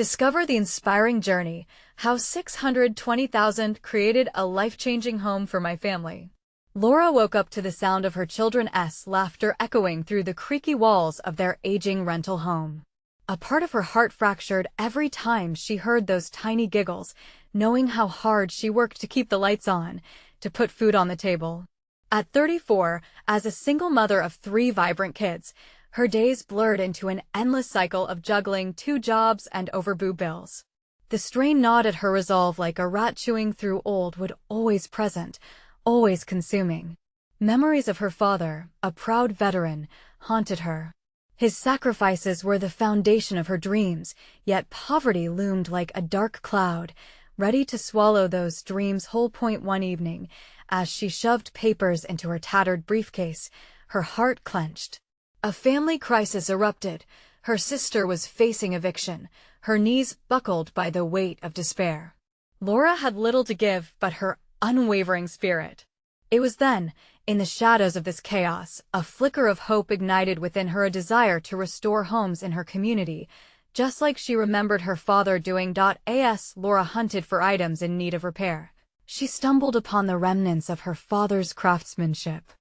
Discover the inspiring journey, how 620,000 created a life-changing home for my family. Laura woke up to the sound of her children's laughter echoing through the creaky walls of their aging rental home. A part of her heart fractured every time she heard those tiny giggles, knowing how hard she worked to keep the lights on, to put food on the table. At 34, as a single mother of 3 vibrant kids, her days blurred into an endless cycle of juggling 2 jobs and overboo bills. The strain gnawed at her resolve like a rat chewing through old wood, always present, always consuming. Memories of her father, a proud veteran, haunted her. His sacrifices were the foundation of her dreams, yet poverty loomed like a dark cloud, ready to swallow those dreams whole. One evening, as she shoved papers into her tattered briefcase, her heart clenched. A family crisis erupted. Her sister was facing eviction, her knees buckled by the weight of despair. Laura had little to give but her unwavering spirit. It was then, in the shadows of this chaos, a flicker of hope ignited within her, a desire to restore homes in her community, just like she remembered her father doing. As Laura hunted for items in need of repair, she stumbled upon the remnants of her father's craftsmanship.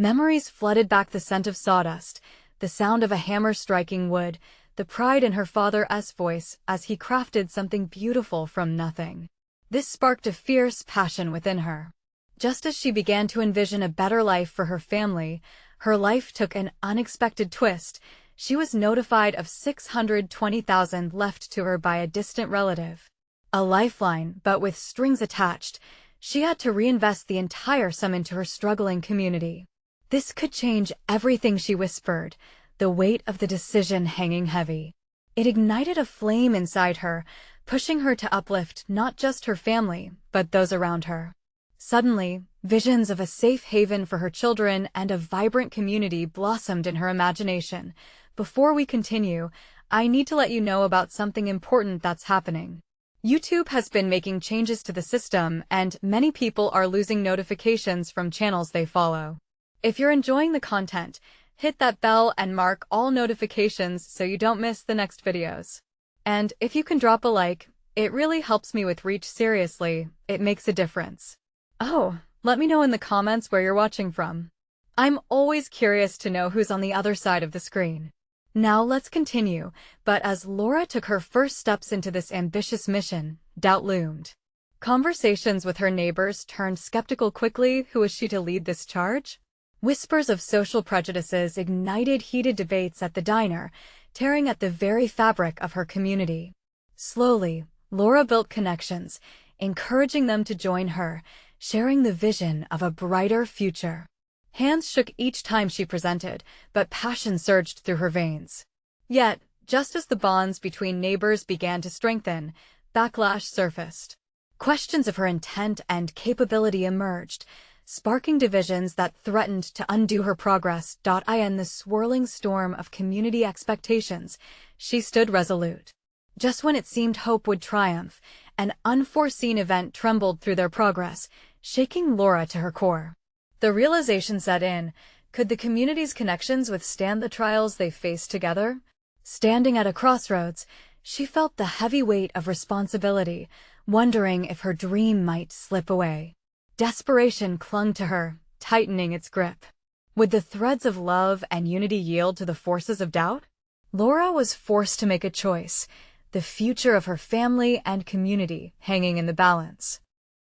Memories flooded back: the scent of sawdust, the sound of a hammer striking wood, the pride in her father's voice as he crafted something beautiful from nothing. This sparked a fierce passion within her. Just as she began to envision a better life for her family, her life took an unexpected twist. She was notified of 620,000 left to her by a distant relative. A lifeline, but with strings attached. She had to reinvest the entire sum into her struggling community. This could change everything, she whispered, the weight of the decision hanging heavy. It ignited a flame inside her, pushing her to uplift not just her family, but those around her. Suddenly, visions of a safe haven for her children and a vibrant community blossomed in her imagination. Before we continue, I need to let you know about something important that's happening. YouTube has been making changes to the system, and many people are losing notifications from channels they follow. If you're enjoying the content, hit that bell and mark all notifications so you don't miss the next videos. And if you can drop a like, it really helps me with reach. Seriously, it makes a difference. Oh, let me know in the comments where you're watching from. I'm always curious to know who's on the other side of the screen. Now let's continue, but as Laura took her first steps into this ambitious mission, doubt loomed. Conversations with her neighbors turned skeptical quickly. Who is she to lead this charge? Whispers of social prejudices ignited heated debates at the diner, tearing at the very fabric of her community. Slowly, Laura built connections, encouraging them to join her, sharing the vision of a brighter future. Hands shook each time she presented, but passion surged through her veins. Yet, just as the bonds between neighbors began to strengthen, backlash surfaced. Questions of her intent and capability emerged, sparking divisions that threatened to undo her progress. In the swirling storm of community expectations, she stood resolute. Just when it seemed hope would triumph, an unforeseen event trembled through their progress, shaking Laura to her core. The realization set in: could the community's connections withstand the trials they faced together? Standing at a crossroads, she felt the heavy weight of responsibility, wondering if her dream might slip away. Desperation clung to her, tightening its grip. Would the threads of love and unity yield to the forces of doubt? Laura was forced to make a choice, the future of her family and community hanging in the balance.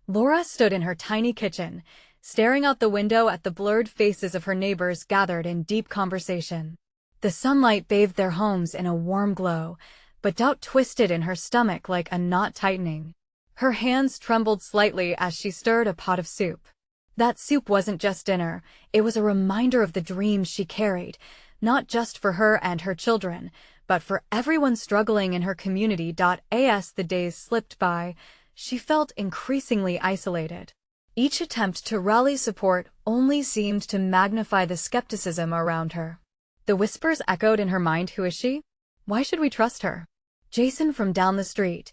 Laura stood in her tiny kitchen, staring out the window at the blurred faces of her neighbors gathered in deep conversation. The sunlight bathed their homes in a warm glow, but doubt twisted in her stomach like a knot tightening. Her hands trembled slightly as she stirred a pot of soup. That soup wasn't just dinner, it was a reminder of the dreams she carried, not just for her and her children, but for everyone struggling in her community. As the days slipped by, she felt increasingly isolated. Each attempt to rally support only seemed to magnify the skepticism around her. The whispers echoed in her mind: who is she? Why should we trust her? Jason from down the street,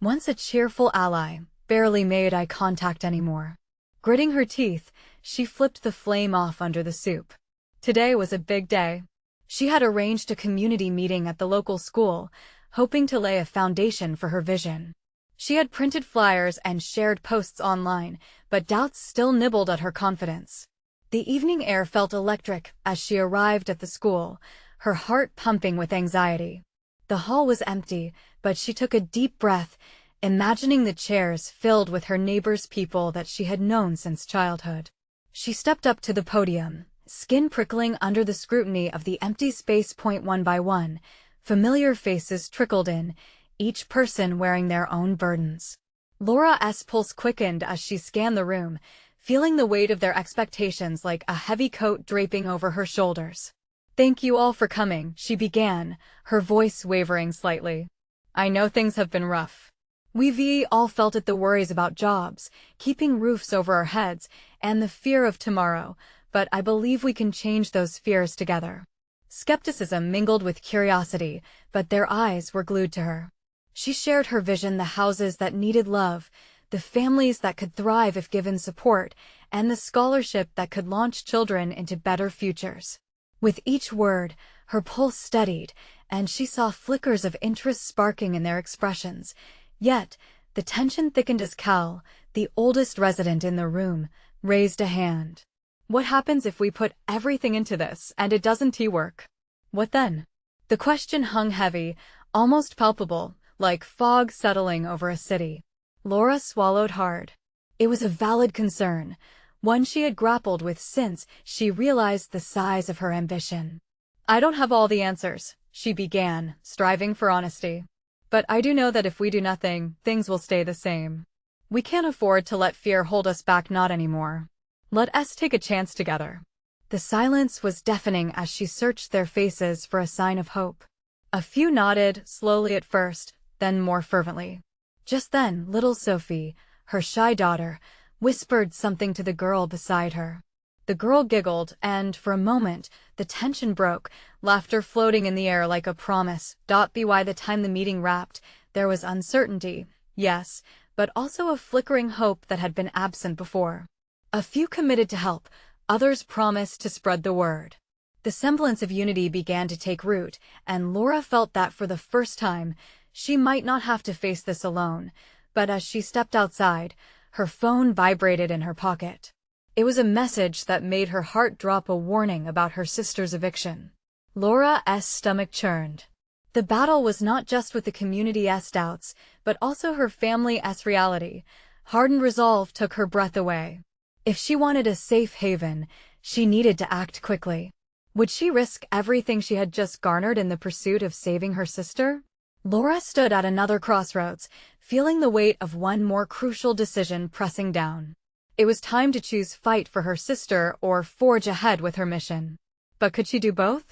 once a cheerful ally, barely made eye contact anymore. Gritting her teeth, she flipped the flame off under the soup. Today was a big day. She had arranged a community meeting at the local school, hoping to lay a foundation for her vision. She had printed flyers and shared posts online, but doubts still nibbled at her confidence. The evening air felt electric as she arrived at the school, her heart pumping with anxiety. The hall was empty, but she took a deep breath, imagining the chairs filled with her neighbors' people that she had known since childhood. She stepped up to the podium, skin prickling under the scrutiny of the empty space. One by one, familiar faces trickled in, each person wearing their own burdens. Laura's pulse quickened as she scanned the room, feeling the weight of their expectations like a heavy coat draping over her shoulders. "Thank you all for coming," she began, her voice wavering slightly. "I know things have been rough. We've all felt it, the worries about jobs, keeping roofs over our heads, and the fear of tomorrow, but I believe we can change those fears together." Skepticism mingled with curiosity, but their eyes were glued to her. She shared her vision: the houses that needed love, the families that could thrive if given support, and the scholarship that could launch children into better futures. With each word, her pulse steadied, and she saw flickers of interest sparking in their expressions. Yet, the tension thickened as Cal, the oldest resident in the room, raised a hand. "What happens if we put everything into this and it doesn't work? What then?" The question hung heavy, almost palpable, like fog settling over a city. Laura swallowed hard. It was a valid concern, one she had grappled with since she realized the size of her ambition. "I don't have all the answers," she began, striving for honesty. "But I do know that if we do nothing, things will stay the same. We can't afford to let fear hold us back, not anymore. Let us take a chance together." The silence was deafening as she searched their faces for a sign of hope. A few nodded, slowly at first, then more fervently. Just then, little Sophie, her shy daughter, whispered something to the girl beside her. The girl giggled, and for a moment, the tension broke, laughter floating in the air like a promise. By the time the meeting wrapped, there was uncertainty, yes, but also a flickering hope that had been absent before. A few committed to help, others promised to spread the word. The semblance of unity began to take root, and Laura felt that for the first time, she might not have to face this alone. But as she stepped outside, her phone vibrated in her pocket. It was a message that made her heart drop, a warning about her sister's eviction. Laura's stomach churned. The battle was not just with the community's doubts, but also her family's reality. Hardened resolve took her breath away. If she wanted a safe haven, she needed to act quickly. Would she risk everything she had just garnered in the pursuit of saving her sister? Laura stood at another crossroads, feeling the weight of one more crucial decision pressing down. It was time to choose: fight for her sister or forge ahead with her mission. But could she do both?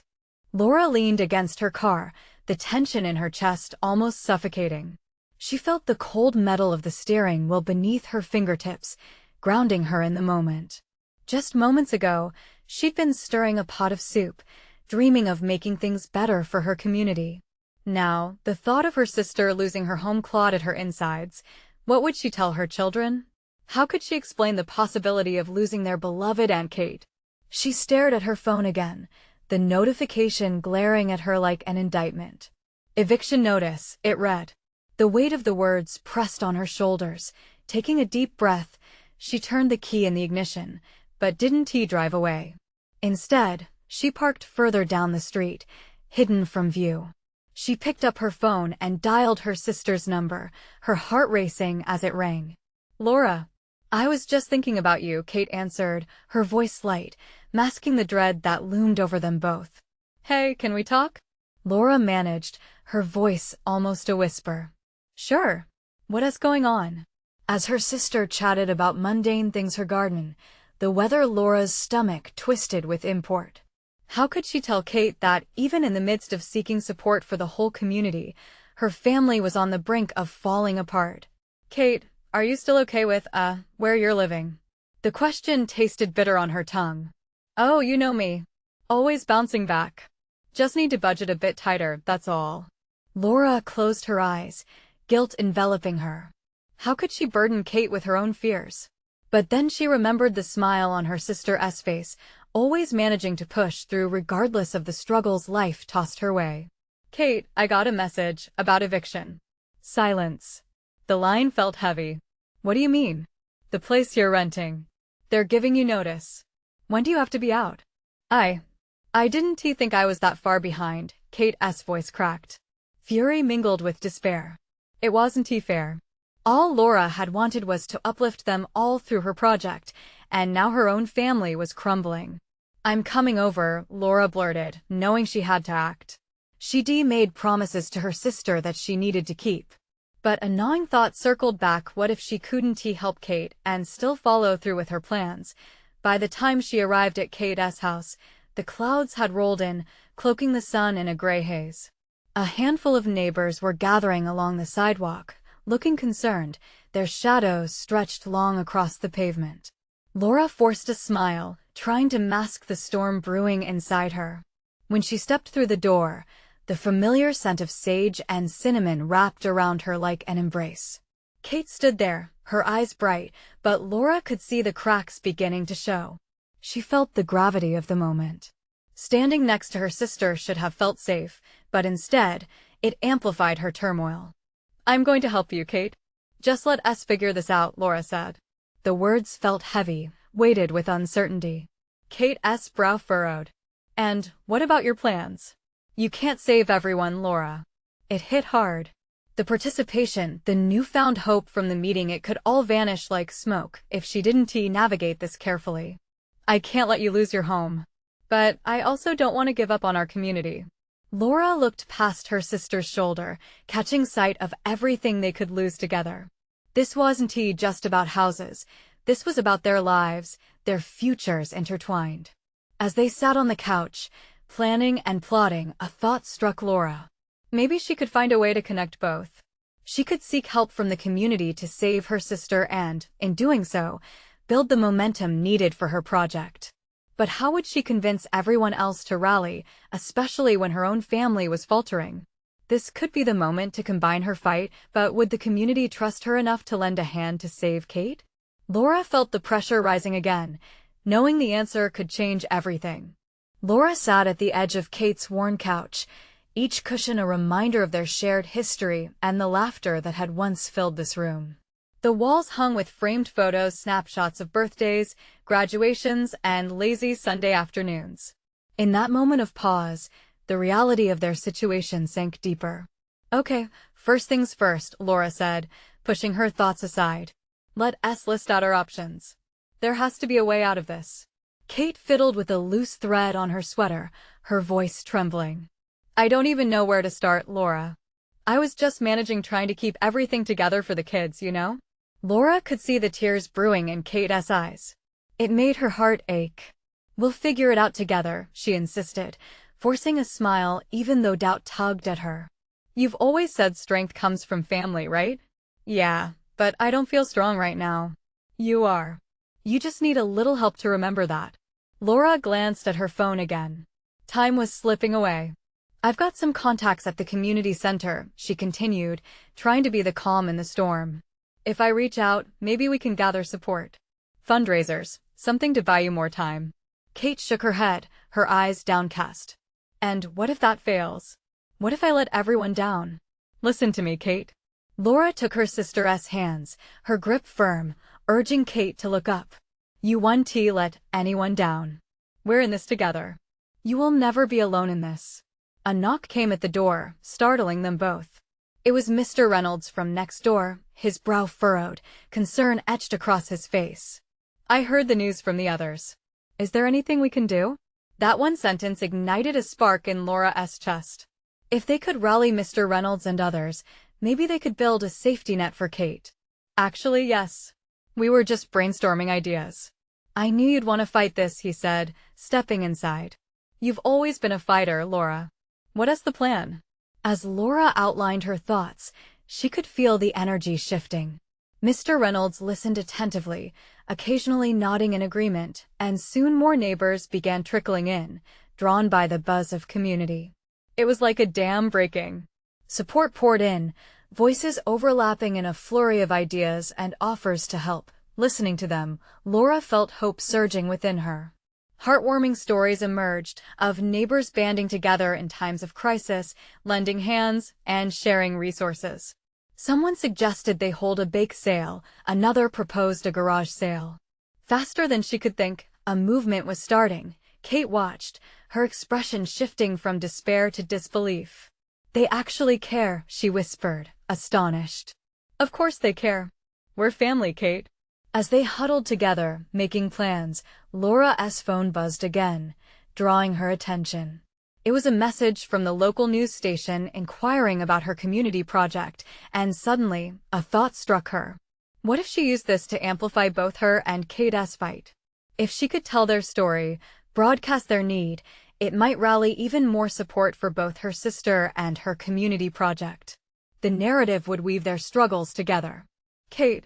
Laura leaned against her car, the tension in her chest almost suffocating. She felt the cold metal of the steering wheel beneath her fingertips, grounding her in the moment. Just moments ago, she'd been stirring a pot of soup, dreaming of making things better for her community. Now, the thought of her sister losing her home clawed at her insides. What would she tell her children? How could she explain the possibility of losing their beloved Aunt Kate? She stared at her phone again, the notification glaring at her like an indictment. "Eviction notice," it read. The weight of the words pressed on her shoulders. Taking a deep breath, she turned the key in the ignition, but didn't drive away. Instead, she parked further down the street, hidden from view. She picked up her phone and dialed her sister's number, her heart racing as it rang. "Laura, I was just thinking about you," Kate answered, her voice light, masking the dread that loomed over them both. "Hey, can we talk?" Laura managed, her voice almost a whisper. "Sure. What is going on?" As her sister chatted about mundane things, her garden, the weather, Laura's stomach twisted with import. How could she tell Kate that, even in the midst of seeking support for the whole community, her family was on the brink of falling apart? "Kate, are you still okay with, where you're living?" The question tasted bitter on her tongue. "Oh, you know me. Always bouncing back. Just need to budget a bit tighter, that's all." Laura closed her eyes, guilt enveloping her. How could she burden Kate with her own fears? But then she remembered the smile on her sister's face, always managing to push through regardless of the struggles life tossed her way. Kate, I got a message about eviction. Silence. The line felt heavy. What do you mean? The place you're renting. They're giving you notice. When do you have to be out? I didn't think I was that far behind, Kate's voice cracked. Fury mingled with despair. It wasn't fair. All Laura had wanted was to uplift them all through her project, and now her own family was crumbling. I'm coming over, Laura blurted, knowing she had to act. She made promises to her sister that she needed to keep. But a gnawing thought circled back: what if she couldn't help Kate and still follow through with her plans? By the time she arrived at Kate's house, the clouds had rolled in, cloaking the sun in a gray haze. A handful of neighbors were gathering along the sidewalk, looking concerned, their shadows stretched long across the pavement. Laura forced a smile, trying to mask the storm brewing inside her. When she stepped through the door, the familiar scent of sage and cinnamon wrapped around her like an embrace. Kate stood there, her eyes bright, but Laura could see the cracks beginning to show. She felt the gravity of the moment. Standing next to her sister should have felt safe, but instead, it amplified her turmoil. I'm going to help you, Kate. Just let us figure this out, Laura said. The words felt heavy, weighted with uncertainty. Kate's brow furrowed. And what about your plans? You can't save everyone, Laura. It hit hard. The participation, the newfound hope from the meeting, it could all vanish like smoke if she didn't navigate this carefully. I can't let you lose your home. But I also don't want to give up on our community. Laura looked past her sister's shoulder, catching sight of everything they could lose together. This wasn't just about houses. This was about their lives, their futures intertwined. As they sat on the couch, planning and plotting, a thought struck Laura. Maybe she could find a way to connect both. She could seek help from the community to save her sister and, in doing so, build the momentum needed for her project. But how would she convince everyone else to rally, especially when her own family was faltering? This could be the moment to combine her fight, but would the community trust her enough to lend a hand to save Kate? Laura felt the pressure rising again, knowing the answer could change everything. Laura sat at the edge of Kate's worn couch, each cushion a reminder of their shared history and the laughter that had once filled this room. The walls hung with framed photos, snapshots of birthdays, graduations, and lazy Sunday afternoons. In that moment of pause, the reality of their situation sank deeper. Okay, first things first, Laura said, pushing her thoughts aside. Let's list out our options. There has to be a way out of this. Kate fiddled with a loose thread on her sweater, her voice trembling. I don't even know where to start, Laura. I was just managing trying to keep everything together for the kids, you know? Laura could see the tears brewing in Kate's eyes. It made her heart ache. We'll figure it out together, she insisted, forcing a smile even though doubt tugged at her. You've always said strength comes from family, right? Yeah, but I don't feel strong right now. You are. You just need a little help to remember that. Laura glanced at her phone again. Time was slipping away. I've got some contacts at the community center, she continued, trying to be the calm in the storm. If I reach out, maybe we can gather support. Fundraisers, something to buy you more time. Kate shook her head, her eyes downcast. And what if that fails? What if I let everyone down? Listen to me, Kate. Laura took her sister's hands, her grip firm, urging Kate to look up. You won't let anyone down. We're in this together. You will never be alone in this. A knock came at the door, startling them both. It was Mr. Reynolds from next door, his brow furrowed, concern etched across his face. I heard the news from the others. Is there anything we can do? That one sentence ignited a spark in Laura's chest. If they could rally Mr. Reynolds and others, maybe they could build a safety net for Kate. Actually, yes. We were just brainstorming ideas. I knew you'd want to fight this, he said, stepping inside. You've always been a fighter, Laura. What is the plan? As Laura outlined her thoughts, she could feel the energy shifting. Mr. Reynolds listened attentively, occasionally nodding in agreement, and soon more neighbors began trickling in, drawn by the buzz of community. It was like a dam breaking. Support poured in, voices overlapping in a flurry of ideas and offers to help. Listening to them, Laura felt hope surging within her. Heartwarming stories emerged of neighbors banding together in times of crisis, lending hands, and sharing resources. Someone suggested they hold a bake sale, another proposed a garage sale. Faster than she could think, a movement was starting. Kate watched, her expression shifting from despair to disbelief. "They actually care," she whispered, astonished. "Of course they care. We're family, Kate." As they huddled together, making plans, Laura's phone buzzed again, drawing her attention. It was a message from the local news station inquiring about her community project, and suddenly, a thought struck her. What if she used this to amplify both her and Kate's fight? If she could tell their story, broadcast their need, it might rally even more support for both her sister and her community project. The narrative would weave their struggles together. "Kate,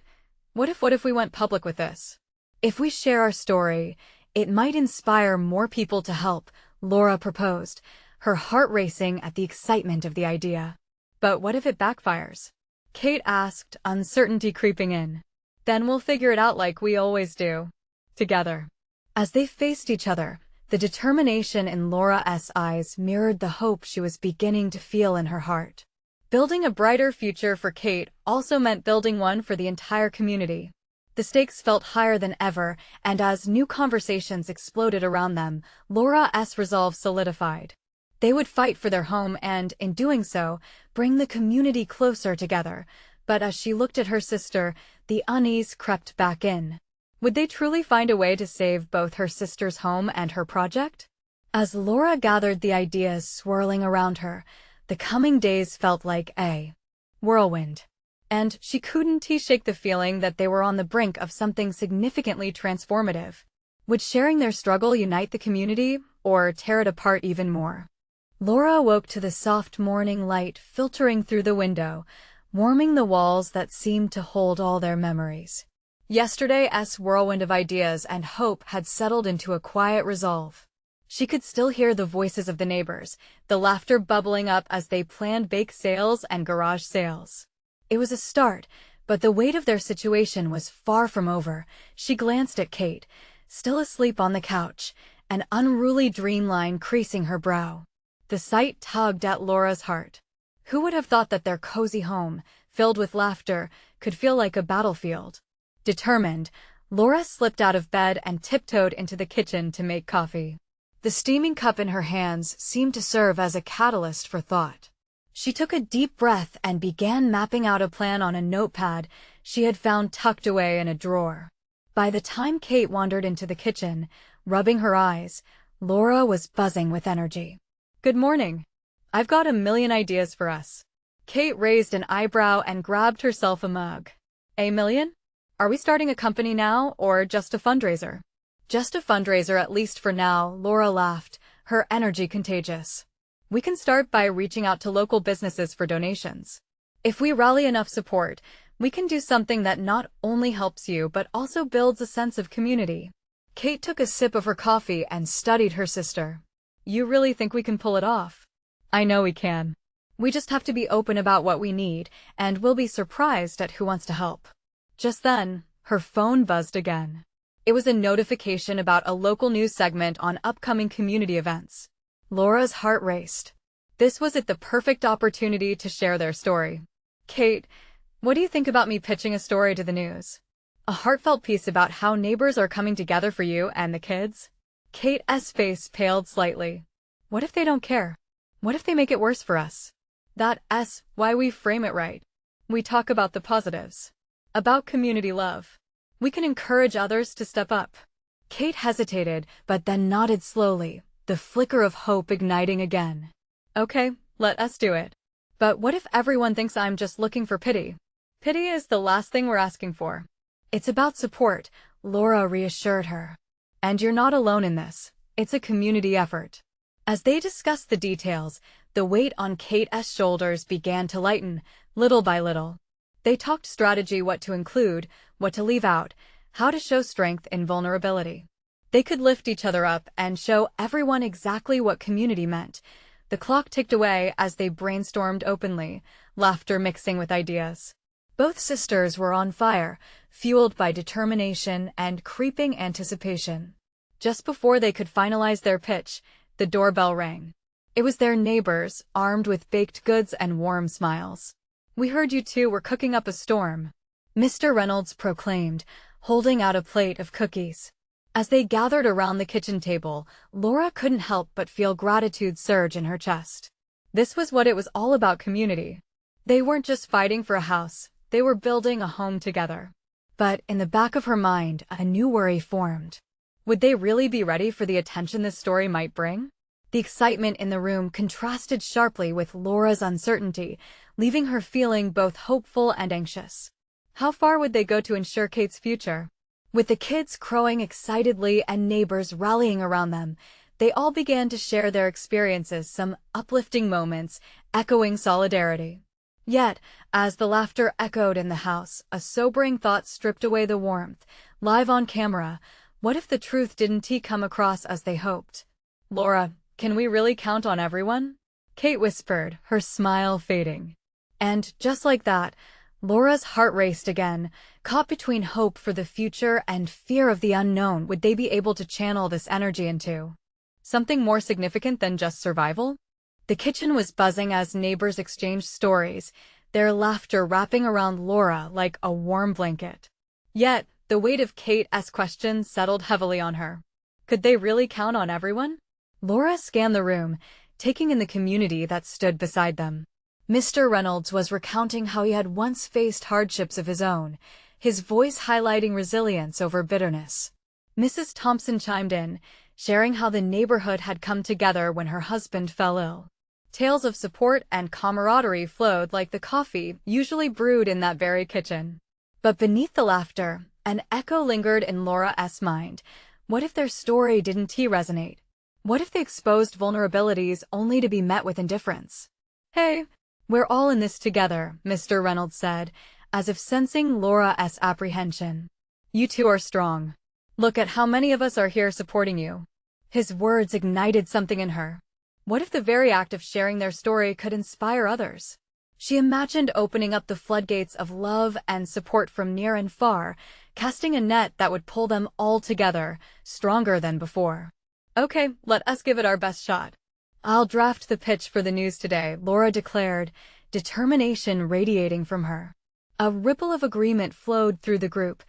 what if we went public with this? If we share our story, it might inspire more people to help," Laura proposed, her heart racing at the excitement of the idea. "But what if it backfires?" Kate asked, uncertainty creeping in. "Then we'll figure it out like we always do. Together." As they faced each other, the determination in Laura's eyes mirrored the hope she was beginning to feel in her heart. Building a brighter future for Kate also meant building one for the entire community. The stakes felt higher than ever, and as new conversations exploded around them, Laura's resolve solidified. They would fight for their home and, in doing so, bring the community closer together. But as she looked at her sister, the unease crept back in. Would they truly find a way to save both her sister's home and her project? As Laura gathered the ideas swirling around her, the coming days felt like a whirlwind. And she couldn't shake the feeling that they were on the brink of something significantly transformative. Would sharing their struggle unite the community, or tear it apart even more? Laura awoke to the soft morning light filtering through the window, warming the walls that seemed to hold all their memories. Yesterday's whirlwind of ideas and hope had settled into a quiet resolve. She could still hear the voices of the neighbors, the laughter bubbling up as they planned bake sales and garage sales. It was a start, but the weight of their situation was far from over. She glanced at Kate, still asleep on the couch, an unruly dreamline creasing her brow. The sight tugged at Laura's heart. Who would have thought that their cozy home, filled with laughter, could feel like a battlefield? Determined, Laura slipped out of bed and tiptoed into the kitchen to make coffee. The steaming cup in her hands seemed to serve as a catalyst for thought. She took a deep breath and began mapping out a plan on a notepad she had found tucked away in a drawer. By the time Kate wandered into the kitchen, rubbing her eyes, Laura was buzzing with energy. "Good morning. I've got a million ideas for us." Kate raised an eyebrow and grabbed herself a mug. "A million? Are we starting a company now, or just a fundraiser?" "Just a fundraiser, at least for now," Laura laughed, her energy contagious. "We can start by reaching out to local businesses for donations. If we rally enough support, we can do something that not only helps you but also builds a sense of community." Kate took a sip of her coffee and studied her sister. "You really think we can pull it off?" "I know we can. We just have to be open about what we need, and we'll be surprised at who wants to help." Just then, her phone buzzed again. It was a notification about a local news segment on upcoming community events. Laura's heart raced. This was the perfect opportunity to share their story. "Kate, what do you think about me pitching a story to the news? A heartfelt piece about how neighbors are coming together for you and the kids?" Kate's face paled slightly. "What if they don't care? What if they make it worse for us?" "That's why we frame it right. We talk about the positives. About community love. We can encourage others to step up." Kate hesitated, but then nodded slowly, the flicker of hope igniting again. "Okay, let us do it. But what if everyone thinks I'm just looking for pity?" "Pity is the last thing we're asking for. It's about support," Laura reassured her. "And you're not alone in this. It's a community effort." As they discussed the details, the weight on Kate's shoulders began to lighten, little by little. They talked strategy, what to include, what to leave out, how to show strength in vulnerability. They could lift each other up and show everyone exactly what community meant. The clock ticked away as they brainstormed openly, laughter mixing with ideas. Both sisters were on fire, fueled by determination and creeping anticipation. Just before they could finalize their pitch, the doorbell rang. It was their neighbors, armed with baked goods and warm smiles. "We heard you two were cooking up a storm," Mr. Reynolds proclaimed, holding out a plate of cookies. As they gathered around the kitchen table, Laura couldn't help but feel gratitude surge in her chest. This was what it was all about: community. They weren't just fighting for a house, they were building a home together. But in the back of her mind, a new worry formed. Would they really be ready for the attention this story might bring? The excitement in the room contrasted sharply with Laura's uncertainty, leaving her feeling both hopeful and anxious. How far would they go to ensure Kate's future? With the kids crowing excitedly and neighbors rallying around them, they all began to share their experiences, some uplifting moments, echoing solidarity. Yet, as the laughter echoed in the house, a sobering thought stripped away the warmth. Live on camera, what if the truth didn't come across as they hoped? "Laura, can we really count on everyone?" Kate whispered, her smile fading. And just like that, Laura's heart raced again, caught between hope for the future and fear of the unknown. Would they be able to channel this energy into something more significant than just survival? The kitchen was buzzing as neighbors exchanged stories, their laughter wrapping around Laura like a warm blanket. Yet, the weight of Kate's questions settled heavily on her. Could they really count on everyone? Laura scanned the room, taking in the community that stood beside them. Mr. Reynolds was recounting how he had once faced hardships of his own, his voice highlighting resilience over bitterness. Mrs. Thompson chimed in, sharing how the neighborhood had come together when her husband fell ill. Tales of support and camaraderie flowed like the coffee usually brewed in that very kitchen. But beneath the laughter, an echo lingered in Laura's mind. What if their story didn't resonate? What if they exposed vulnerabilities only to be met with indifference? "Hey, we're all in this together," Mr. Reynolds said, as if sensing Laura's apprehension. "You two are strong. Look at how many of us are here supporting you." His words ignited something in her. What if the very act of sharing their story could inspire others? She imagined opening up the floodgates of love and support from near and far, casting a net that would pull them all together, stronger than before. "Okay, let us give it our best shot. I'll draft the pitch for the news today," Laura declared, determination radiating from her. A ripple of agreement flowed through the group,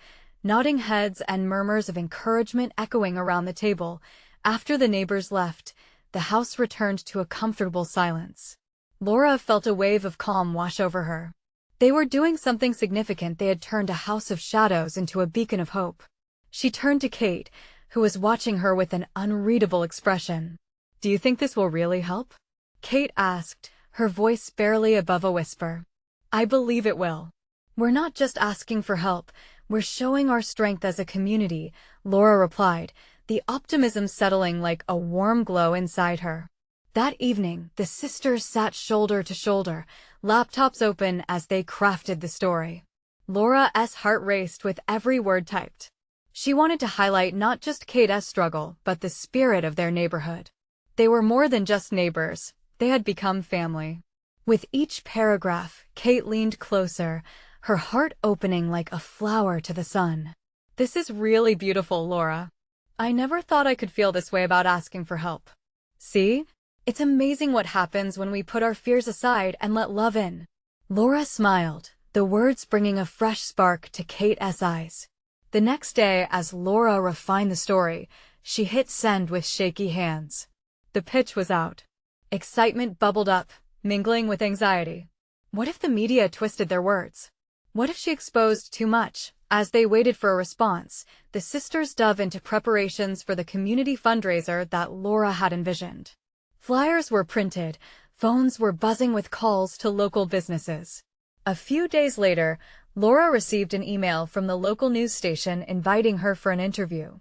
nodding heads and murmurs of encouragement echoing around the table. After the neighbors left, the house returned to a comfortable silence. Laura felt a wave of calm wash over her. They were doing something significant. They had turned a house of shadows into a beacon of hope. She turned to Kate, who was watching her with an unreadable expression. "Do you think this will really help?" Kate asked, her voice barely above a whisper. "I believe it will. We're not just asking for help, we're showing our strength as a community," Laura replied, the optimism settling like a warm glow inside her. That evening, the sisters sat shoulder to shoulder, laptops open as they crafted the story. Laura's heart raced with every word typed. She wanted to highlight not just Kate's struggle, but the spirit of their neighborhood. They were more than just neighbors, they had become family. With each paragraph, Kate leaned closer, her heart opening like a flower to the sun. "This is really beautiful, Laura. I never thought I could feel this way about asking for help. See? It's amazing what happens when we put our fears aside and let love in." Laura smiled, the words bringing a fresh spark to Kate's eyes. The next day, as Laura refined the story, she hit send with shaky hands. The pitch was out. Excitement bubbled up, mingling with anxiety. What if the media twisted their words? What if she exposed too much? As they waited for a response, the sisters dove into preparations for the community fundraiser that Laura had envisioned. Flyers were printed, phones were buzzing with calls to local businesses. A few days later, Laura received an email from the local news station inviting her for an interview.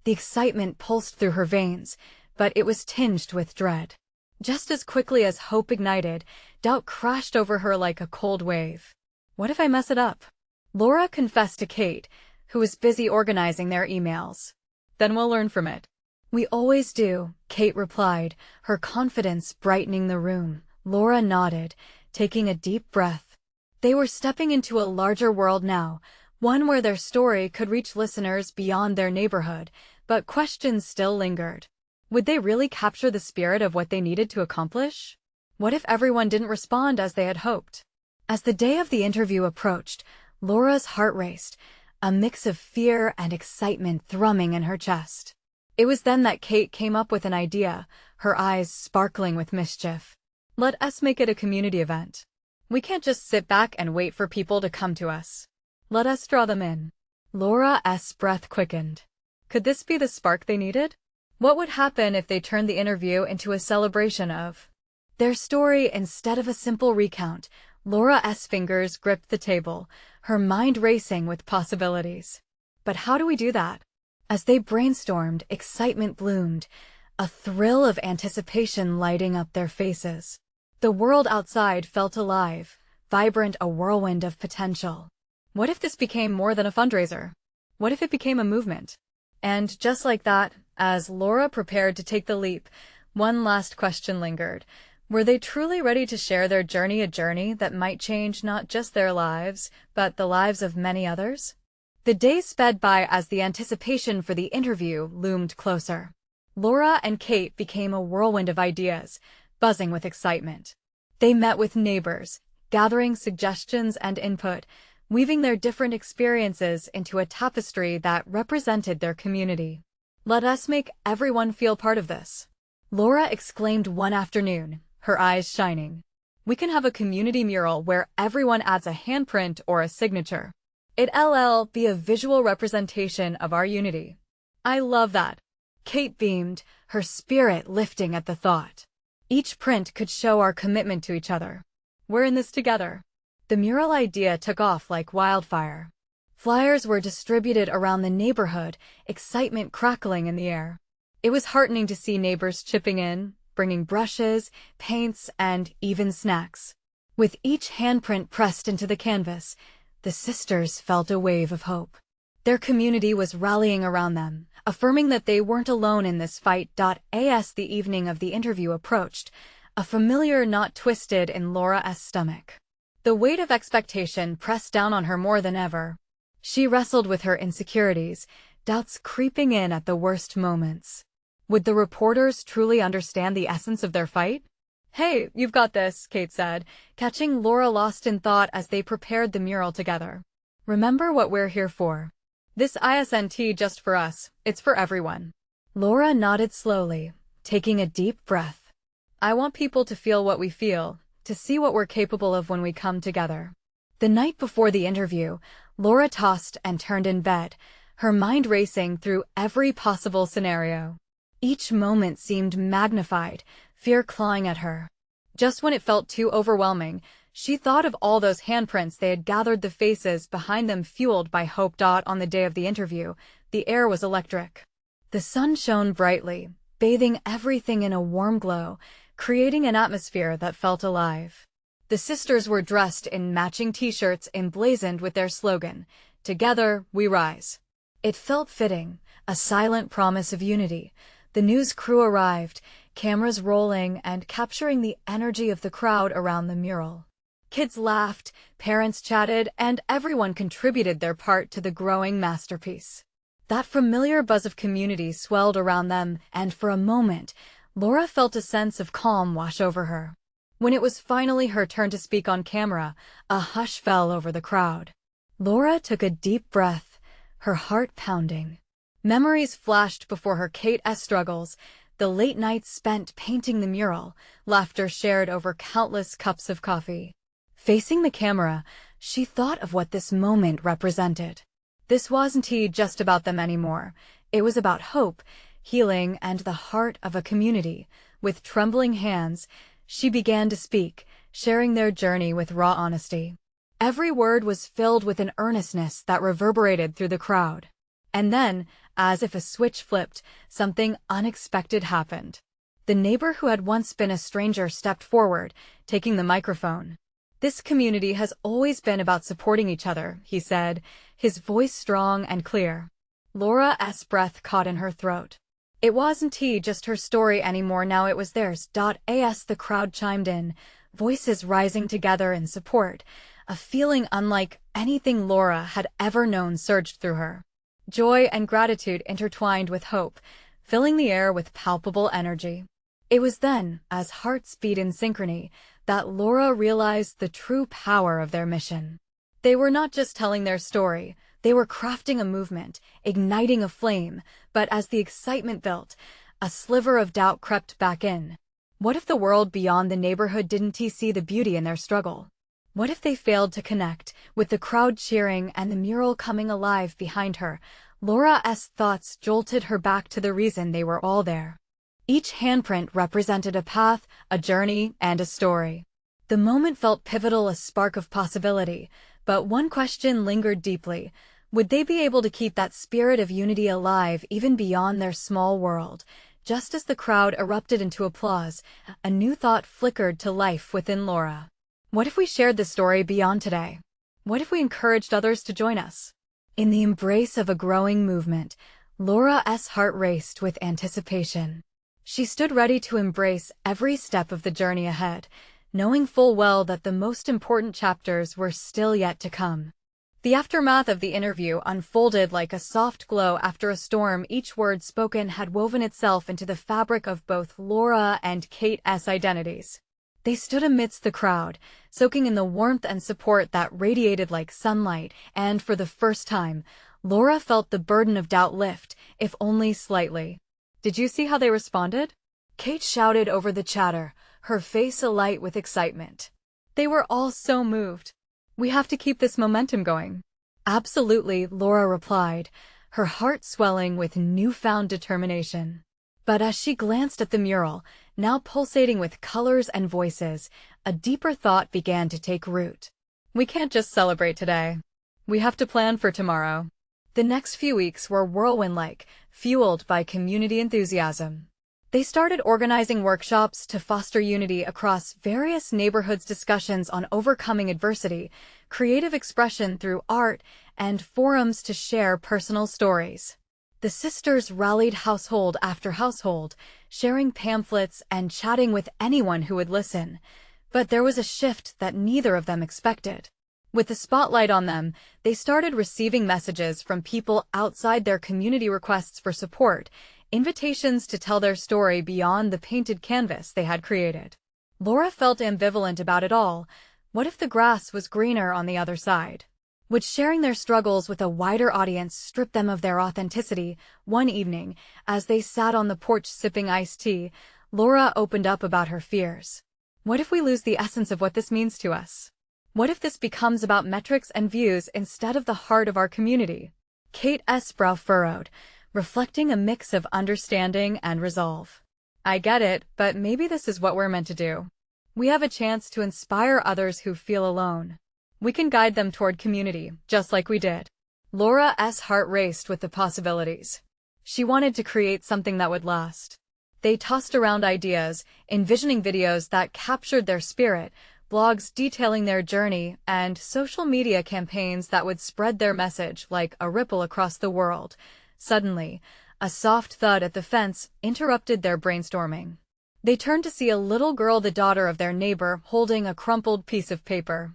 The excitement pulsed through her veins, but it was tinged with dread. Just as quickly as hope ignited, doubt crashed over her like a cold wave. What if I mess it up? Laura confessed to Kate, who was busy organizing their emails. "Then we'll learn from it." "We always do," Kate replied, her confidence brightening the room. Laura nodded, taking a deep breath. They were stepping into a larger world now, One where their story could reach listeners beyond their neighborhood, but questions still lingered. Would they really capture the spirit of what they needed to accomplish? What if everyone didn't respond as they had hoped? As the day of the interview approached, Laura's heart raced, a mix of fear and excitement thrumming in her chest. It was then that Kate came up with an idea, her eyes sparkling with mischief. Let us make it a community event. We can't just sit back and wait for people to come to us. Let us draw them in. Laura's breath quickened. Could this be the spark they needed? What would happen if they turned the interview into a celebration of their story instead of a simple recount? Laura's fingers gripped the table, her mind racing with possibilities. But how do we do that? As they brainstormed, excitement bloomed, a thrill of anticipation lighting up their faces. The world outside felt alive, vibrant, a whirlwind of potential. What if this became more than a fundraiser? What if it became a movement? And just like that, as Laura prepared to take the leap, one last question lingered. Were they truly ready to share their journey, a journey that might change not just their lives, but the lives of many others? The days sped by as the anticipation for the interview loomed closer. Laura and Kate became a whirlwind of ideas, buzzing with excitement. They met with neighbors, gathering suggestions and input, weaving their different experiences into a tapestry that represented their community. Let us make everyone feel part of this, Laura exclaimed one afternoon, her eyes shining. We can have a community mural where everyone adds a handprint or a signature. It'll be a visual representation of our unity. I love that. Kate beamed, her spirit lifting at the thought. Each print could show our commitment to each other. We're in this together. The mural idea took off like wildfire. Flyers were distributed around the neighborhood, excitement crackling in the air. It was heartening to see neighbors chipping in, bringing brushes, paints, and even snacks. With each handprint pressed into the canvas, the sisters felt a wave of hope. Their community was rallying around them, affirming that they weren't alone in this fight. As the evening of the interview approached, a familiar knot twisted in Laura's stomach. The weight of expectation pressed down on her more than ever. She wrestled with her insecurities, doubts creeping in at the worst moments. Would the reporters truly understand the essence of their fight? Hey, you've got this, Kate said, catching Laura lost in thought as they prepared the mural together. Remember what we're here for. This isn't just for us, it's for everyone. Laura nodded slowly, taking a deep breath. I want people to feel what we feel, to see what we're capable of when we come together. The night before the interview, Laura tossed and turned in bed, her mind racing through every possible scenario. Each moment seemed magnified, fear clawing at her. Just when it felt too overwhelming, she thought of all those handprints they had gathered, the faces behind them fueled by hope. On the day of the interview, the air was electric. The sun shone brightly, bathing everything in a warm glow, creating an atmosphere that felt alive. The sisters were dressed in matching t-shirts emblazoned with their slogan, "Together, we rise." It felt fitting, a silent promise of unity. The news crew arrived, cameras rolling and capturing the energy of the crowd around the mural. Kids laughed, parents chatted, and everyone contributed their part to the growing masterpiece. That familiar buzz of community swelled around them, and for a moment, Laura felt a sense of calm wash over her. When it was finally her turn to speak on camera, a hush fell over the crowd. Laura took a deep breath, her heart pounding. Memories flashed before her. Kate's struggles, the late nights spent painting the mural, laughter shared over countless cups of coffee. Facing the camera, she thought of what this moment represented. This wasn't just about them anymore. It was about hope, healing, and the heart of a community. With trembling hands, she began to speak, sharing their journey with raw honesty. Every word was filled with an earnestness that reverberated through the crowd. And then, as if a switch flipped, something unexpected happened. The neighbor who had once been a stranger stepped forward, taking the microphone. "This community has always been about supporting each other," he said, his voice strong and clear. Laura's breath caught in her throat. It wasn't just her story anymore, now it was theirs. As the crowd chimed in, voices rising together in support, A feeling unlike anything Laura had ever known surged through her. Joy and gratitude intertwined with hope, filling the air with palpable energy. It was then, as hearts beat in synchrony, that Laura realized the true power of their mission. They were not just telling their story, they were crafting a movement, igniting a flame, but as the excitement built, a sliver of doubt crept back in. What if the world beyond the neighborhood didn't see the beauty in their struggle? What if they failed to connect, with the crowd cheering and the mural coming alive behind her? Laura's thoughts jolted her back to the reason they were all there. Each handprint represented a path, a journey, and a story. The moment felt pivotal, a spark of possibility, but one question lingered deeply. Would they be able to keep that spirit of unity alive even beyond their small world? Just as the crowd erupted into applause, a new thought flickered to life within Laura. What if we shared this story beyond today? What if we encouraged others to join us? In the embrace of a growing movement, Laura's heart raced with anticipation. She stood ready to embrace every step of the journey ahead, knowing full well that the most important chapters were still yet to come. The aftermath of the interview unfolded like a soft glow after a storm. Each word spoken had woven itself into the fabric of both Laura and Kate's identities. They stood amidst the crowd, soaking in the warmth and support that radiated like sunlight, and for the first time, Laura felt the burden of doubt lift, if only slightly. Did you see how they responded? Kate shouted over the chatter, her face alight with excitement. They were all so moved. We have to keep this momentum going. Absolutely, Laura replied, her heart swelling with newfound determination. But as she glanced at the mural, now pulsating with colors and voices, a deeper thought began to take root. We can't just celebrate today. We have to plan for tomorrow. The next few weeks were whirlwind-like, fueled by community enthusiasm. They started organizing workshops to foster unity across various neighborhoods, discussions on overcoming adversity, creative expression through art, and forums to share personal stories. The sisters rallied household after household, sharing pamphlets and chatting with anyone who would listen. But there was a shift that neither of them expected. With the spotlight on them, they started receiving messages from people outside their community, requests for support, invitations to tell their story beyond the painted canvas they had created. Laura felt ambivalent about it all. What if the grass was greener on the other side? Would sharing their struggles with a wider audience strip them of their authenticity? One evening, as they sat on the porch sipping iced tea, Laura opened up about her fears. What if we lose the essence of what this means to us? What if this becomes about metrics and views instead of the heart of our community? Kate's brow furrowed, reflecting a mix of understanding and resolve. I get it, but maybe this is what we're meant to do. We have a chance to inspire others who feel alone. We can guide them toward community, just like we did. Laura's heart raced with the possibilities. She wanted to create something that would last. They tossed around ideas, envisioning videos that captured their spirit, blogs detailing their journey, and social media campaigns that would spread their message like a ripple across the world. Suddenly, a soft thud at the fence interrupted their brainstorming. They turned to see a little girl, the daughter of their neighbor, holding a crumpled piece of paper.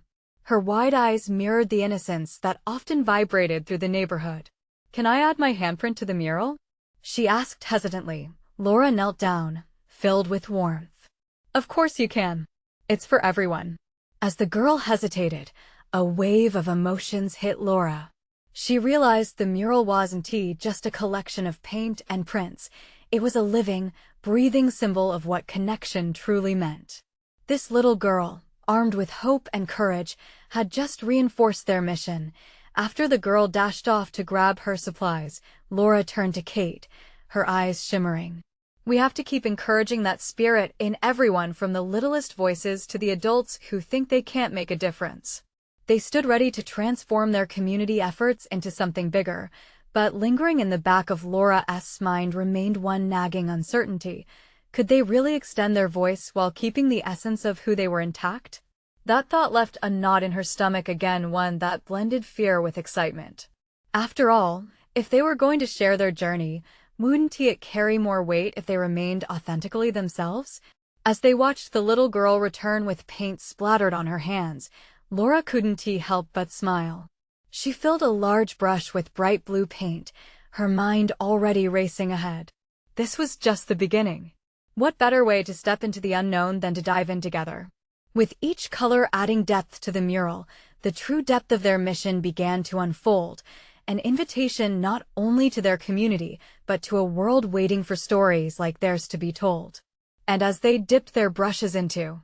Her wide eyes mirrored the innocence that often vibrated through the neighborhood. "Can I add my handprint to the mural?" she asked hesitantly. Laura knelt down, filled with warmth. "Of course you can. It's for everyone." As the girl hesitated, a wave of emotions hit Laura. She realized the mural wasn't just a collection of paint and prints. It was a living, breathing symbol of what connection truly meant. This little girl, armed with hope and courage, had just reinforced their mission. After the girl dashed off to grab her supplies, Laura turned to Kate, her eyes shimmering. "We have to keep encouraging that spirit in everyone, from the littlest voices to the adults who think they can't make a difference." They stood ready to transform their community efforts into something bigger, but lingering in the back of Laura's mind remained one nagging uncertainty. Could they really extend their voice while keeping the essence of who they were intact? That thought left a knot in her stomach again, one that blended fear with excitement. After all, if they were going to share their journey, wouldn't it carry more weight if they remained authentically themselves? As they watched the little girl return with paint splattered on her hands, Laura couldn't help but smile. She filled a large brush with bright blue paint, her mind already racing ahead. This was just the beginning. What better way to step into the unknown than to dive in together? With each color adding depth to the mural, the true depth of their mission began to unfold, an invitation not only to their community, but to a world waiting for stories like theirs to be told. And as they dipped their brushes into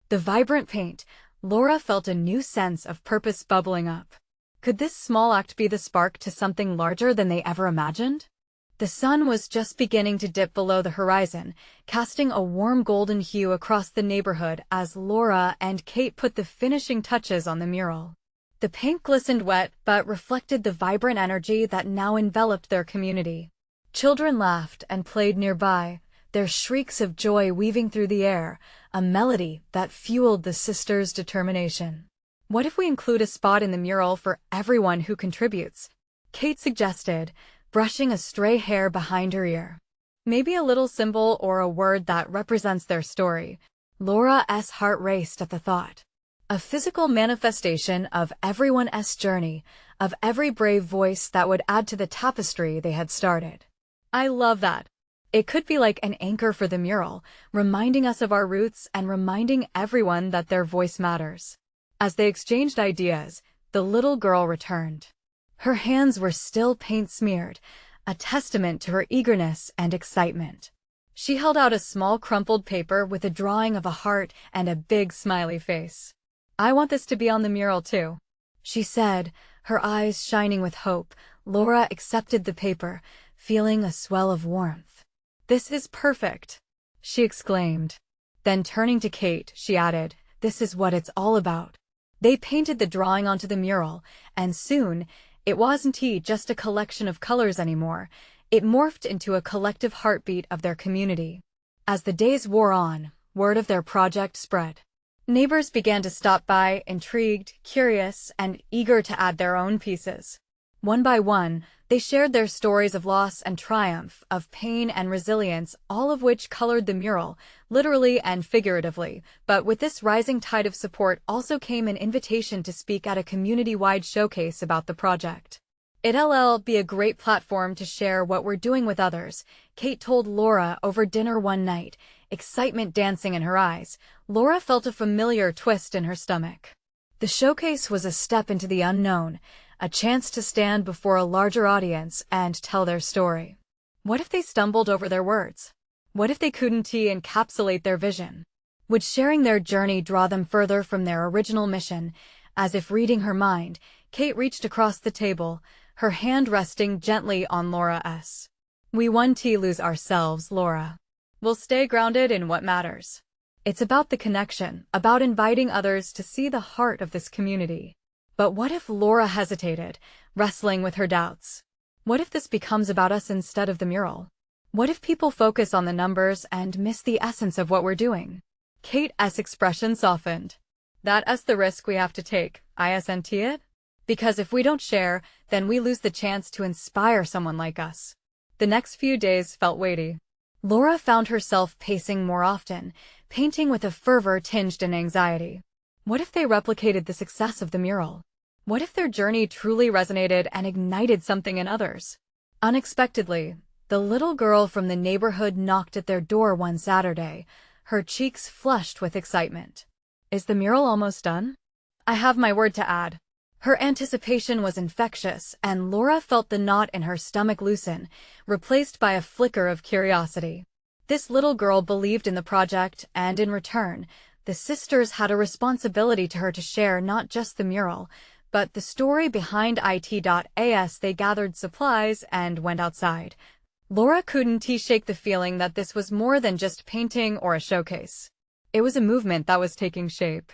the vibrant paint, Laura felt a new sense of purpose bubbling up. Could this small act be the spark to something larger than they ever imagined? The sun was just beginning to dip below the horizon, casting a warm golden hue across the neighborhood as Laura and Kate put the finishing touches on the mural. The paint glistened wet but reflected the vibrant energy that now enveloped their community. Children laughed and played nearby, their shrieks of joy weaving through the air, a melody that fueled the sisters' determination. "What if we include a spot in the mural for everyone who contributes?" Kate suggested, brushing a stray hair behind her ear. "Maybe a little symbol or a word that represents their story." Laura's heart raced at the thought. A physical manifestation of everyone's journey, of every brave voice that would add to the tapestry they had started. I love that. It could be like an anchor for the mural, reminding us of our roots and reminding everyone that their voice matters. As they exchanged ideas, the little girl returned. Her hands were still paint-smeared, a testament to her eagerness and excitement. She held out a small crumpled paper with a drawing of a heart and a big smiley face. "I want this to be on the mural too," she said, her eyes shining with hope. Laura accepted the paper, feeling a swell of warmth. "This is perfect," she exclaimed. Then turning to Kate, she added, "This is what it's all about." They painted the drawing onto the mural, and soon, it wasn't just a collection of colors anymore. It morphed into a collective heartbeat of their community. As the days wore on, word of their project spread. Neighbors began to stop by, intrigued, curious, and eager to add their own pieces. One by one, they shared their stories of loss and triumph, of pain and resilience, all of which colored the mural, literally and figuratively. But with this rising tide of support also came an invitation to speak at a community-wide showcase about the project. "It'll be a great platform to share what we're doing with others," Kate told Laura over dinner one night, excitement dancing in her eyes. Laura felt a familiar twist in her stomach. The showcase was a step into the unknown, a chance to stand before a larger audience and tell their story. What if they stumbled over their words? What if they couldn't encapsulate their vision? Would sharing their journey draw them further from their original mission? As if reading her mind, Kate reached across the table, her hand resting gently on Laura's. "We won't lose ourselves, Laura. We'll stay grounded in what matters. It's about the connection, about inviting others to see the heart of this community." But what if Laura hesitated, wrestling with her doubts? What if this becomes about us instead of the mural? What if people focus on the numbers and miss the essence of what we're doing? Kate's expression softened. "That's the risk we have to take, isn't it? Because if we don't share, then we lose the chance to inspire someone like us." The next few days felt weighty. Laura found herself pacing more often, painting with a fervor tinged in anxiety. What if they replicated the success of the mural? What if their journey truly resonated and ignited something in others? Unexpectedly, the little girl from the neighborhood knocked at their door one Saturday, her cheeks flushed with excitement. "Is the mural almost done? I have my word to add." Her anticipation was infectious, and Laura felt the knot in her stomach loosen, replaced by a flicker of curiosity. This little girl believed in the project, and in return, the sisters had a responsibility to her to share not just the mural, but the story behind it. They gathered supplies and went outside. Laura couldn't shake the feeling that this was more than just painting or a showcase. It was a movement that was taking shape.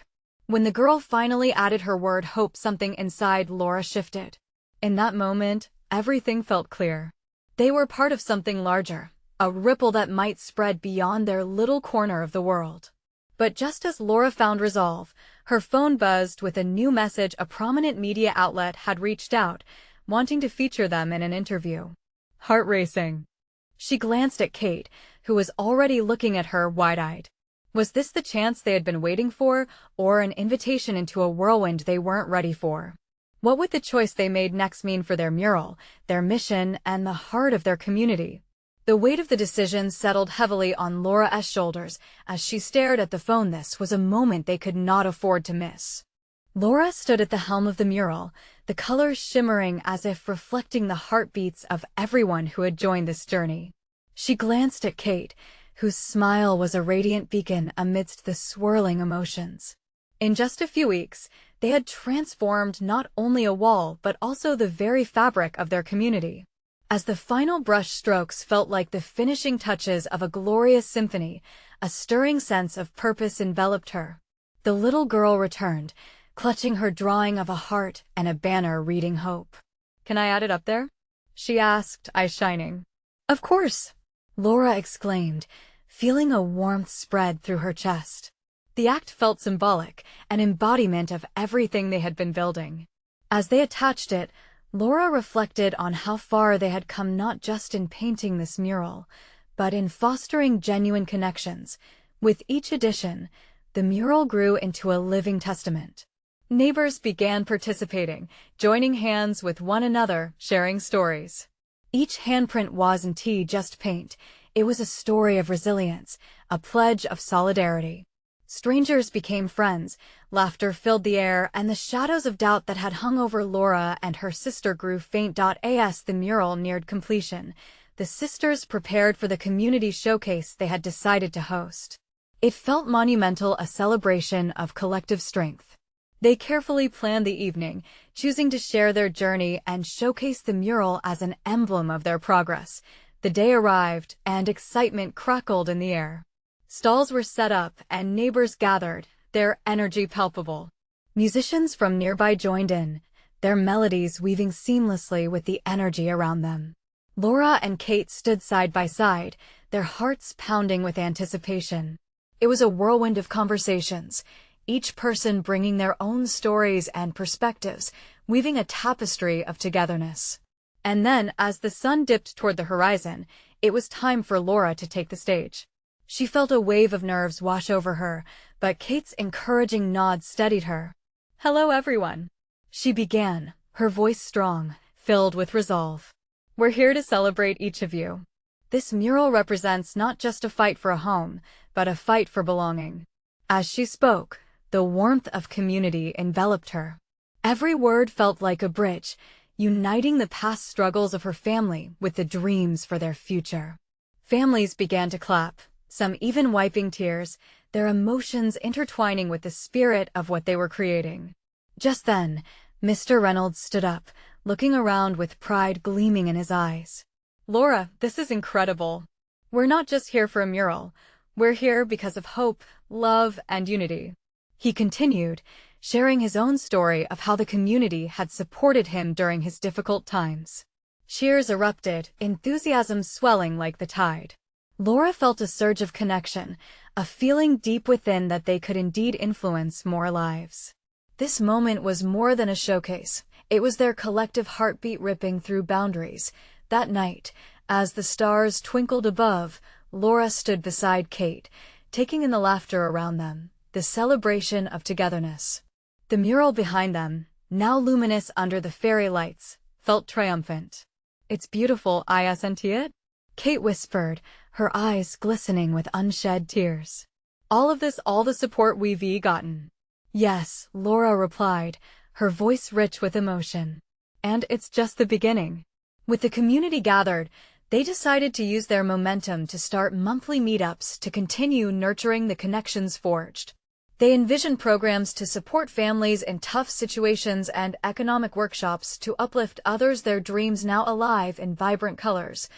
When the girl finally added her word hope, something inside Laura shifted. In that moment, everything felt clear. They were part of something larger, a ripple that might spread beyond their little corner of the world. But just as Laura found resolve, her phone buzzed with a new message. A prominent media outlet had reached out, wanting to feature them in an interview. Heart racing. She glanced at Kate, who was already looking at her wide-eyed. Was this the chance they had been waiting for, or an invitation into a whirlwind they weren't ready for? What would the choice they made next mean for their mural, their mission, and the heart of their community? The weight of the decision settled heavily on Laura's shoulders as she stared at the phone. This was a moment they could not afford to miss. Laura stood at the helm of the mural, the colors shimmering as if reflecting the heartbeats of everyone who had joined this journey. She glanced at Kate, whose smile was a radiant beacon amidst the swirling emotions. In just a few weeks, they had transformed not only a wall but also the very fabric of their community. As the final brush strokes felt like the finishing touches of a glorious symphony, a stirring sense of purpose enveloped her. The little girl returned, clutching her drawing of a heart and a banner reading hope. "Can I add it up there?" she asked, eyes shining. "Of course," Laura exclaimed, feeling a warmth spread through her chest. The act felt symbolic, an embodiment of everything they had been building. As they attached it, Laura reflected on how far they had come, not just in painting this mural, but in fostering genuine connections. With each addition, the mural grew into a living testament. Neighbors began participating, joining hands with one another, sharing stories. Each handprint wasn't just paint, it was a story of resilience, a pledge of solidarity. Strangers became friends, laughter filled the air, and the shadows of doubt that had hung over Laura and her sister grew faint. As the mural neared completion, the sisters prepared for the community showcase they had decided to host. It felt monumental, a celebration of collective strength. They carefully planned the evening, choosing to share their journey and showcase the mural as an emblem of their progress. The day arrived, and excitement crackled in the air. Stalls were set up and neighbors gathered, their energy palpable. Musicians from nearby joined in, their melodies weaving seamlessly with the energy around them. Laura and Kate stood side by side, their hearts pounding with anticipation. It was a whirlwind of conversations, each person bringing their own stories and perspectives, weaving a tapestry of togetherness. And then, as the sun dipped toward the horizon, it was time for Laura to take the stage. She felt a wave of nerves wash over her, but Kate's encouraging nod steadied her. "Hello, everyone," she began, her voice strong, filled with resolve. "We're here to celebrate each of you. This mural represents not just a fight for a home, but a fight for belonging." As she spoke, the warmth of community enveloped her. Every word felt like a bridge, uniting the past struggles of her family with the dreams for their future. Families began to clap, some even wiping tears, their emotions intertwining with the spirit of what they were creating. Just then, Mr. Reynolds stood up, looking around with pride gleaming in his eyes. "Laura, this is incredible. We're not just here for a mural. We're here because of hope, love, and unity." He continued, sharing his own story of how the community had supported him during his difficult times. Cheers erupted, enthusiasm swelling like the tide. Laura felt a surge of connection, a feeling deep within that they could indeed influence more lives. This moment was more than a showcase. It was their collective heartbeat ripping through boundaries. That night, as the stars twinkled above, Laura stood beside Kate, taking in the laughter around them, the celebration of togetherness. The mural behind them, now luminous under the fairy lights, felt triumphant. "It's beautiful, isn't it?" Kate whispered, her eyes glistening with unshed tears. "All the support we've gotten." "Yes," Laura replied, her voice rich with emotion. "And it's just the beginning." With the community gathered, they decided to use their momentum to start monthly meetups to continue nurturing the connections forged. They envisioned programs to support families in tough situations and economic workshops to uplift others, their dreams now alive in vibrant colors.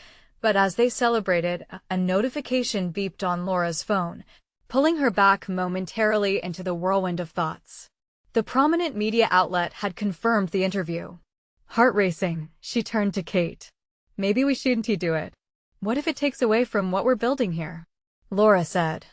But as they celebrated, a notification beeped on Laura's phone, pulling her back momentarily into the whirlwind of thoughts. The prominent media outlet had confirmed the interview. Heart racing, she turned to Kate. "Maybe we shouldn't do it. What if it takes away from what we're building here?" Laura said,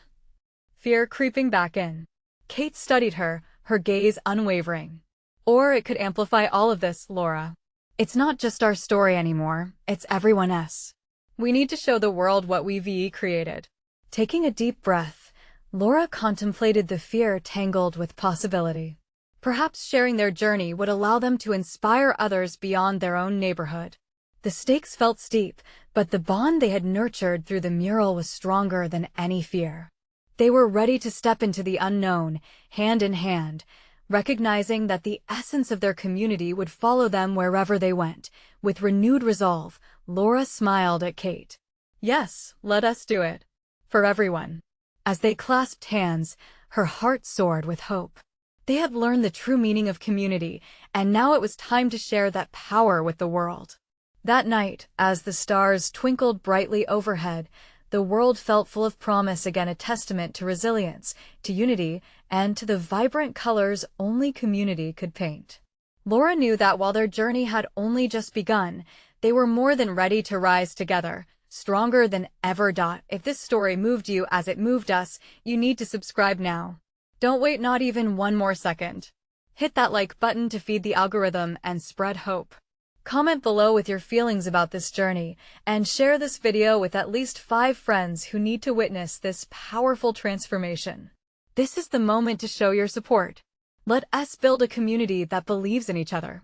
fear creeping back in. Kate studied her, her gaze unwavering. "Or it could amplify all of this, Laura. It's not just our story anymore, it's everyone's. We need to show the world what we've created." Taking a deep breath, Laura contemplated the fear tangled with possibility. Perhaps sharing their journey would allow them to inspire others beyond their own neighborhood. The stakes felt steep, but the bond they had nurtured through the mural was stronger than any fear. They were ready to step into the unknown, hand in hand, recognizing that the essence of their community would follow them wherever they went. With renewed resolve, Laura smiled at Kate. "Yes, let us do it. For everyone." As they clasped hands, her heart soared with hope. They had learned the true meaning of community, and now it was time to share that power with the world. That night, as the stars twinkled brightly overhead, the world felt full of promise, again a testament to resilience, to unity, and to the vibrant colors only community could paint. Laura knew that while their journey had only just begun, they were more than ready to rise together, stronger than ever. If this story moved you as it moved us, you need to subscribe now. Don't wait not even one more second. Hit that like button to feed the algorithm and spread hope. Comment below with your feelings about this journey, and share this video with at least 5 friends who need to witness this powerful transformation. This is the moment to show your support. Let us build a community that believes in each other.